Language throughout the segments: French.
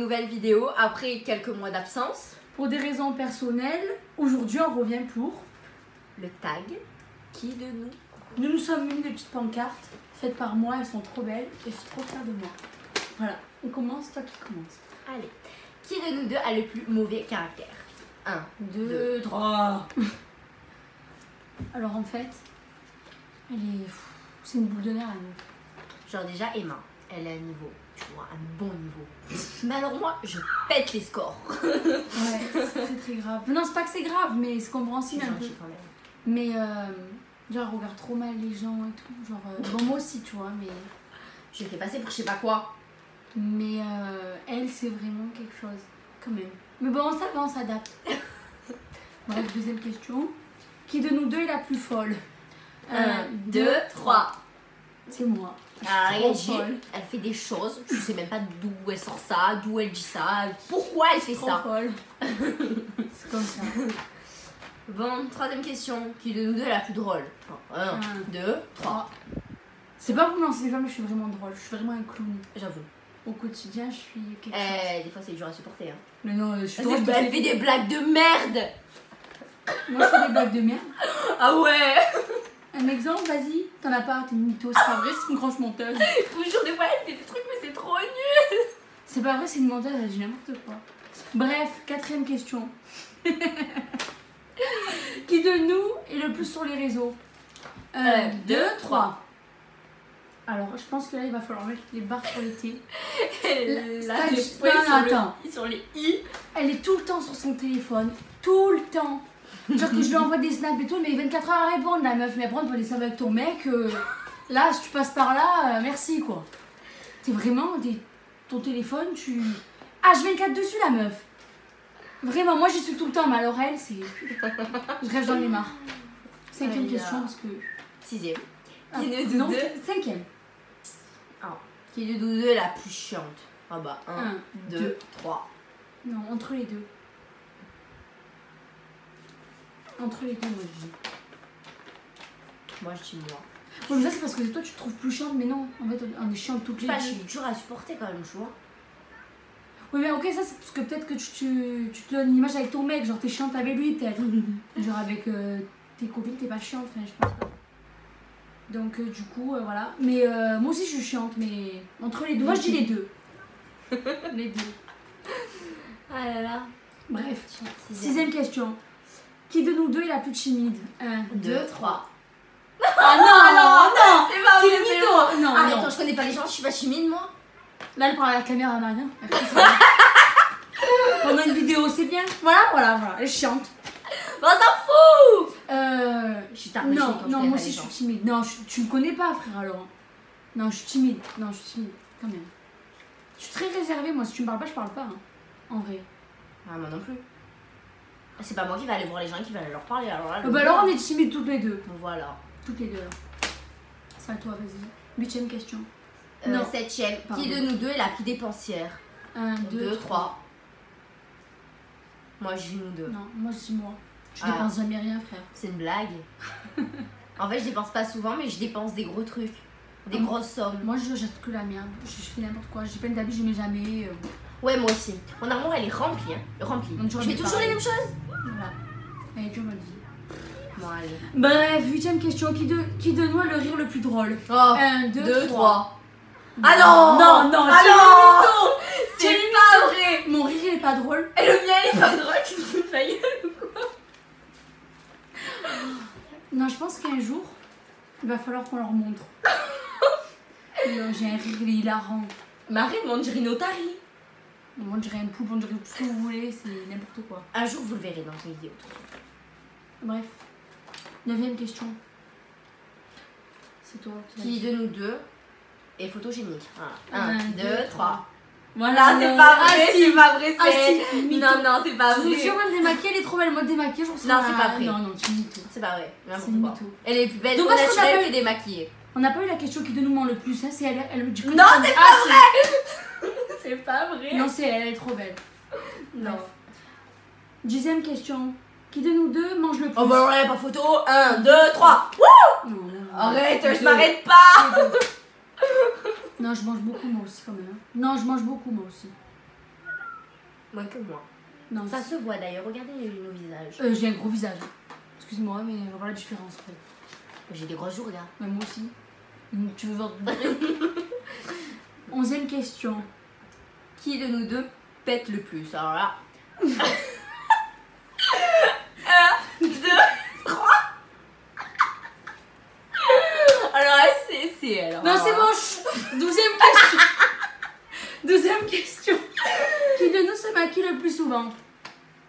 nouvelle vidéo après quelques mois d'absence. Pour des raisons personnelles, aujourd'hui on revient pour Le tag. Qui de nous? Nous nous sommes munis de petites pancartes faites par moi, elles sont trop belles et je suis trop fière de moi. Voilà, on commence, toi qui commence. Allez. Qui de nous deux a le plus mauvais caractère? 1, 2, 3. Alors en fait, elle est... C'est une boule de nerfs, elle. Genre déjà Emma, elle a un niveau, tu vois, un bon niveau. Mais alors moi, je pète les scores. Ouais, c'est très grave. Non, c'est pas que c'est grave, mais c'est compréhensible un peu. Quand même. Mais genre, elle regarde trop mal les gens et tout. Genre, bon, moi aussi, tu vois, mais... Je fais passer pour je sais pas quoi. Mais elle, c'est vraiment quelque chose, quand même. Mais bon, ça va, on s'adapte. Bref, deuxième question. Qui de nous deux est la plus folle? 1, 2, 3. C'est moi. Ah, Trop elle, folle. elle fait des choses, je sais même pas d'où elle sort ça, d'où elle dit ça, pourquoi elle fait Trop ça. folle. C'est comme ça. Bon, troisième question. Qui de nous deux est la plus drôle? 1, 2, 3. C'est pas pour me lancer les gens, mais je suis vraiment drôle. Je suis vraiment un clown. J'avoue. Au quotidien, je suis quelque chose. Des fois c'est dur à supporter. Hein. Mais non, je suis Elle drôle. fait des blagues de merde. Moi, je fais des blagues de merde. Ah ouais. Un exemple, vas-y. T'en as pas, t'es une mytho. C'est pas vrai, c'est une grosse menteuse. Toujours des fois elle fait des trucs mais c'est trop nul. C'est pas vrai, c'est une menteuse, elle dit n'importe quoi. Bref, quatrième question. Qui de nous est le plus sur les réseaux? 1, 2, 3. Alors, je pense que là, il va falloir mettre les barres sur les T. Là, les points attends. sur les i. Elle est tout le temps sur son téléphone. Tout le temps. Genre que je lui envoie des snaps et tout, mais 24 heures à répondre, la meuf. Mais après, on peut des snaps avec ton mec. Là, si tu passes par là, merci, quoi. T'es vraiment... Ton téléphone, tu... H24 dessus, la meuf. Vraiment, moi, j'y suis tout le temps, mais alors elle, c'est... Je rêve, j'en ai marre. Cinquième question, parce que... Sixième. Ah, Qui de nous non, deux? cinquième. Qui de nous deux est la plus chiante? Ah bah 1, 2, 3. Non, entre les deux. Entre les deux, moi, je dis. Moi je dis moi. Ouais, mais ça, c'est parce que toi, tu te trouves plus chiante, mais non. En fait, on est chiante toutes Je les sais pas, je deux. suis dure à supporter quand même, tu vois. Oui, mais ok, ça, c'est parce que peut-être que tu te donnes une image avec ton mec. Genre, t'es chiante avec lui, peut-être. Genre, avec tes copines, t'es pas chiante. Enfin, je pense pas. Donc, du coup, voilà. Mais moi aussi, je suis chiante, mais entre les deux. Moi, je dis les deux. Les deux. Ah là là. Bref. Sixième question. Qui de nous deux est la plus timide? 1, 2, 3. Ah non, non, non! C'est pas T'es vrai, une c'est mytho. moi. Non, Arrête, non. quand je connais pas les gens, je suis pas timide moi. Là, elle parle à la caméra, Marianne. Pendant une vidéo, c'est bien. Voilà. Elle est chiante. On s'en fout. Je suis tard, Non, moi aussi, je suis timide. Non, tu me connais pas, frère, alors. Non, je suis timide. Non, je suis timide, quand même. Je suis très réservée, moi. Si tu me parles pas, je parle pas. Hein. En vrai. Ah, moi non plus. C'est pas moi qui vais aller voir les gens qui va aller leur parler. Alors là, Bah alors, on est timides toutes les deux. Voilà. Toutes les deux, là. C'est à toi, vas-y. Huitième question. Non. Septième. Pardon. Qui de nous deux est la plus dépensière? 1, 2, 3. Moi, je dis nous deux. Non, moi, je dis moi. Je Ah. dépense jamais rien, frère. C'est une blague. En fait, je dépense pas souvent, mais je dépense des gros trucs. Des grosses sommes. Moi, je jette que la merde. Je fais n'importe quoi. J'ai plein d'habits, je mets jamais. Ouais, moi aussi. Mon armoire, elle est remplie. Hein. Remplie. Donc, tu Je fais remets toujours pareil. les mêmes choses. Voilà. Elle est dure, ma vie. Bon, allez. Bref, huitième question. Qui de nous a le rire le plus drôle? Oh, 1, 2, 3. Ah non. Non, Ah non. C'est C'est pas vrai. Mon rire, il est pas drôle. Et le mien, il est pas drôle. Tu te fous de ma gueule ou quoi? Non, je pense qu'un jour, il va falloir qu'on leur montre. Non, j'ai un rire hilarant. Mais arrête, on dirait une otarie. On dirait un poupe, on dirait tout ce que vous voulez, c'est n'importe quoi. Un jour, vous le verrez dans une vidéo. Bref. Neuvième question. C'est toi Qui de nous deux est photogénique? 1, 2, 3. Voilà, C'est pas vrai, si. c'est pas vrai, Ah, c'est... si, mytho. Non, c'est pas Je vous vrai. jure, même démaquillée, elle est trop belle. Moi, démaquillée, j'en sais Non, c'est pas vrai. Non, tu es mytho. C'est pas vrai, C'est n'importe une quoi. mytho. Elle est plus belle Donc, au parce qu'on a naturel pas que eu- démaquillée. On n'a pas eu la question qui de nous ment le plus, hein, c'est elle du coup. Non, c'est pas vrai. C'est pas vrai. Non, c'est elle, elle est trop belle. Non. Bref. Dixième question. Qui de nous deux mange le plus? Oh bah alors là, pas photo. 1, 2, 3. Non, non, non. Arrête, Les je deux. m'arrête pas. Non, je mange beaucoup moi aussi quand même. Hein. Non, je mange beaucoup moi aussi. Moins que moi. Non, Ça se voit d'ailleurs, regardez nos visages. j'ai un gros visage. Excuse-moi, mais voilà la différence. En fait. J'ai des gros jours, regarde. Ouais, moi aussi. Tu veux voir 11e question. Qui de nous deux pète le plus? Alors là. 1, 2, 3. Alors là, c'est alors. Non, c'est moche. 12e question. 12e question. Qui de nous se maquille le plus souvent?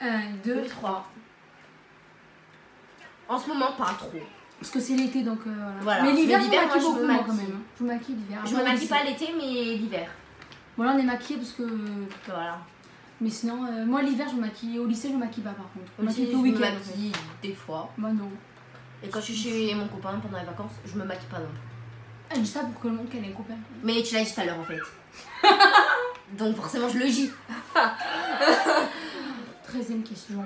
1, 2, 3. En ce moment, pas trop. Parce que c'est l'été, donc Voilà. Mais l'hiver, je me moi, maquille je beaucoup, me moi, maquille. quand même. Hein. Je me maquille l'hiver. Je me maquille pas l'été, mais l'hiver. Bon, là, on est maquillés parce que... Voilà. Mais sinon, moi, l'hiver, je me maquille. Au lycée, je me maquille pas, par contre. Je me Aussi, maquille je le me week-end. maquille des fois. Moi, non. Et quand je suis chez mon copain pendant les vacances, je me maquille pas non plus. Elle dit ça pour que le monde qu'elle ait un copain. Mais tu l'as dit tout à l'heure en fait. Donc forcément je le dis. 13e question.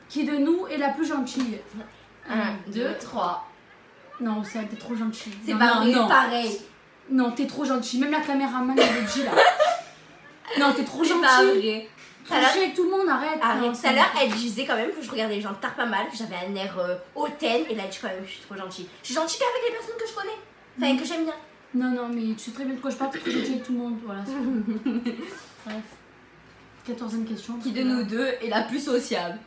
Qui de nous est la plus gentille? 1, 2, 3. Non, ça, t'es trop gentille. C'est Non, pas non, vrai, non. pareil. Non, t'es trop gentille. Même la caméraman, elle le dit là. Non, t'es trop C'est gentille. pas vrai. Trop gentille avec tout le monde, arrête. Arrête, Non, tout c'est à l'heure elle disait quand même que je regardais les gens tard pas mal, que j'avais un air hautaine et là elle dit quand même que je suis trop gentille. Je suis gentille qu'avec les personnes que je connais. Enfin que j'aime bien. Non, non, mais tu sais très bien de quoi je parle, t'es trop gentille avec tout le monde. Voilà. Bref. 14e question. Qui de nous deux est la plus sociable?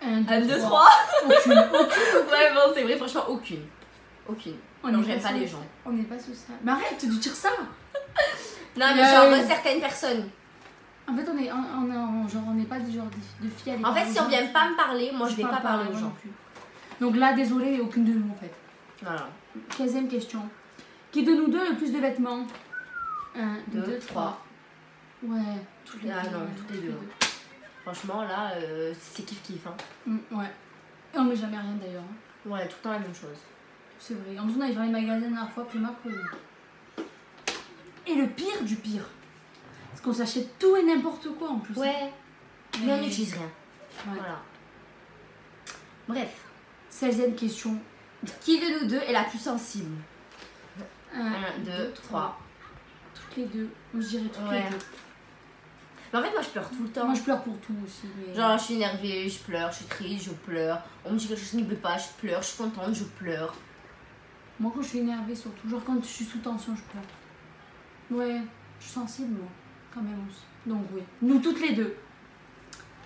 1, 1, 2, 3. Aucune. Ouais bon c'est vrai franchement aucune. Aucune. On Non est j'aime pas les social. gens. On n'est pas social. Mais arrête de dire ça. Non mais genre certaines personnes. En fait, on n'est pas du genre de filles à aller En fait parler si aux on gens. vient pas me parler, moi je vais parle pas parler aux moi gens. non plus. Donc là, désolé, mais aucune de nous en fait. Voilà. 15e question. Qui de nous deux a le plus de vêtements? 1, 2, 2, 3. Ouais. Toutes les deux. Non, toutes les deux. Franchement là c'est kiff kiff hein. Ouais. Et on met jamais rien d'ailleurs. Hein. Ouais tout le temps la même chose. C'est vrai. En plus, on allait dans les magasins la dernière fois, Primark. Et le pire du pire. Parce qu'on s'achète tout et n'importe quoi en plus. Ouais. Mais on n'utilise rien. Ouais. Voilà. Bref. 16e question. Qui de nous deux est la plus sensible? 1, 1, 2, 3. Toutes les deux. Moi, je dirais toutes Ouais. les deux. Mais en fait, moi je pleure tout le temps. Moi, je pleure pour tout aussi. Mais... Genre, je suis énervée, je pleure, je suis triste, je pleure. On me dit quelque chose qui ne me plaît pas, je pleure, je suis contente, je pleure. Moi, quand je suis énervée, surtout. Genre, quand je suis sous tension, je pleure. Ouais, je suis sensible, moi. Quand même aussi. Donc, oui. Nous toutes les deux.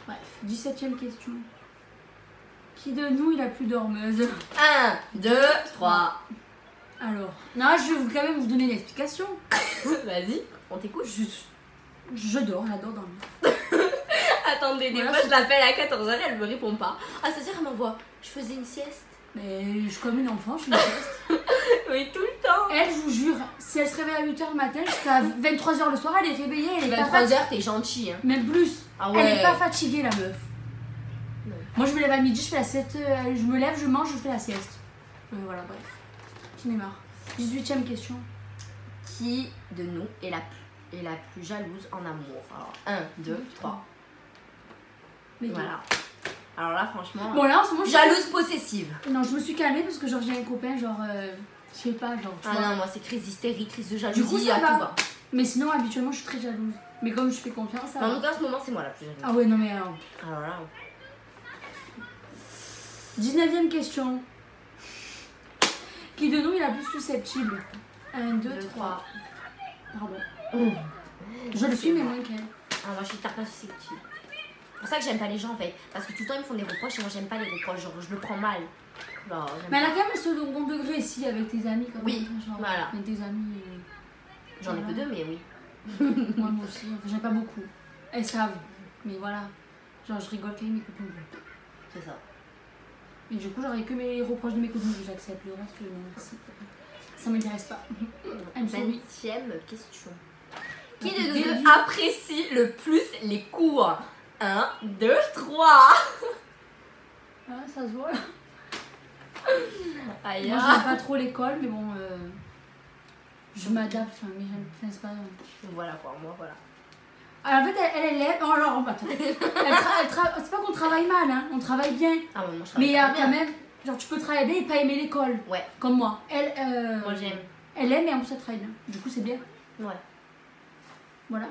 Bref, 17e question. Qui de nous est la plus dormeuse? 1, 2, 3. Alors, non, je vais quand même vous donner l'explication. Vas-y, on t'écoute. Je dors, j'adore dormir. Attendez, des Voilà, fois je l'appelle à 14h, elle me répond pas. Ah, c'est-à-dire, elle m'envoie. Je faisais une sieste. Mais je suis comme une enfant, je suis une sieste. Oui, tout le temps. Elle, je vous jure, si elle se réveille à 8h le matin jusqu'à 23h le soir, elle est réveillée, elle est pas 23h, t'es gentille. Hein. Même plus. Ah Elle ouais. est pas fatiguée, la meuf. Non. Moi, je me lève à midi, je fais la sieste. Je me lève, je mange, je fais la sieste. Voilà, bref. J'en ai marre. 18e question. Qui de nous est la plus jalouse en amour? Alors, 1, 2, 3. Mais Voilà. Alors là, franchement, bon, là, en ce moment, jalouse possessive. Non, je me suis calmée parce que genre j'ai un copain, genre. Je sais pas, genre. Tu Ah vois. non, moi c'est crise d'hystérie, crise de Du jalousie, coup, ça à va. tout va. Mais sinon, habituellement, je suis très jalouse. Mais comme je fais confiance, ça Mais en va. tout cas, en ce moment, c'est moi la plus jalouse. Ah ouais, non, mais. Alors là, 19e question. Qui de nous est la plus susceptible? 1, 2, 3. Pardon. Je le suis, mais moins qu'elle. Ah, moi je suis tarpin susceptible. C'est pour ça que j'aime pas les gens en fait. Parce que tout le temps ils me font des reproches et moi j'aime pas les reproches. Genre je le prends mal. Genre, j'aime Mais elle a pas. quand même ce second degré ici avec tes amis. Comme Oui, ça, genre, voilà. avec tes amis. J'en ai que voilà. 2, mais oui. Moi aussi. Enfin, j'en ai pas beaucoup. Elles savent. Mais voilà. Genre, je rigole quand même mes copines. C'est ça. Et du coup, j'aurais que mes reproches de mes copines que j'accepte. Le reste, non, merci. Ça m'intéresse pas. I'm sorry. 20e question. Qui de nous Début. deux apprécie le plus les cours? 1, 2, 3. Ah, ça se voit là. Aïe. Moi, j'aime pas trop l'école, mais bon. Je m'adapte. Enfin, mais j'aime. Enfin, c'est pas. Voilà quoi, moi voilà. Alors, en fait, elle est. Oh, alors, attends. C'est pas qu'on travaille mal, hein. On travaille bien. Ah, moi je Mais il y a travaille quand bien. même. Genre, tu peux travailler bien et pas aimer l'école. Ouais, Comme moi. Elle. moi j'aime. Elle aime et en plus, elle travaille bien. Du coup, c'est bien. Ouais. Voilà.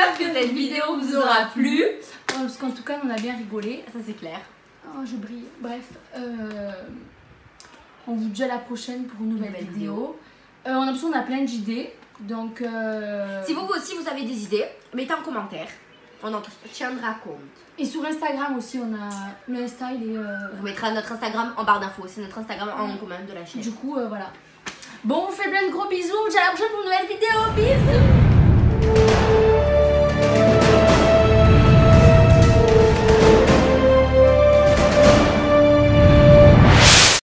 j'espère que cette vidéo vous aura plu. Parce qu'en tout cas, on a bien rigolé. Ça c'est clair. Oh, je brille. Bref, on vous dit à la prochaine pour une nouvelle vidéo. On a l'impression qu'on a plein d'idées. Donc, si vous aussi vous avez des idées, mettez en commentaire. On en tiendra compte. Et sur Instagram aussi, on a le Insta, il est... On vous mettra notre Instagram en barre d'infos. C'est notre Instagram en commun de la chaîne. Du coup, voilà. Bon, on vous fait plein de gros bisous. On vous dit à la prochaine pour une nouvelle vidéo. Bisous.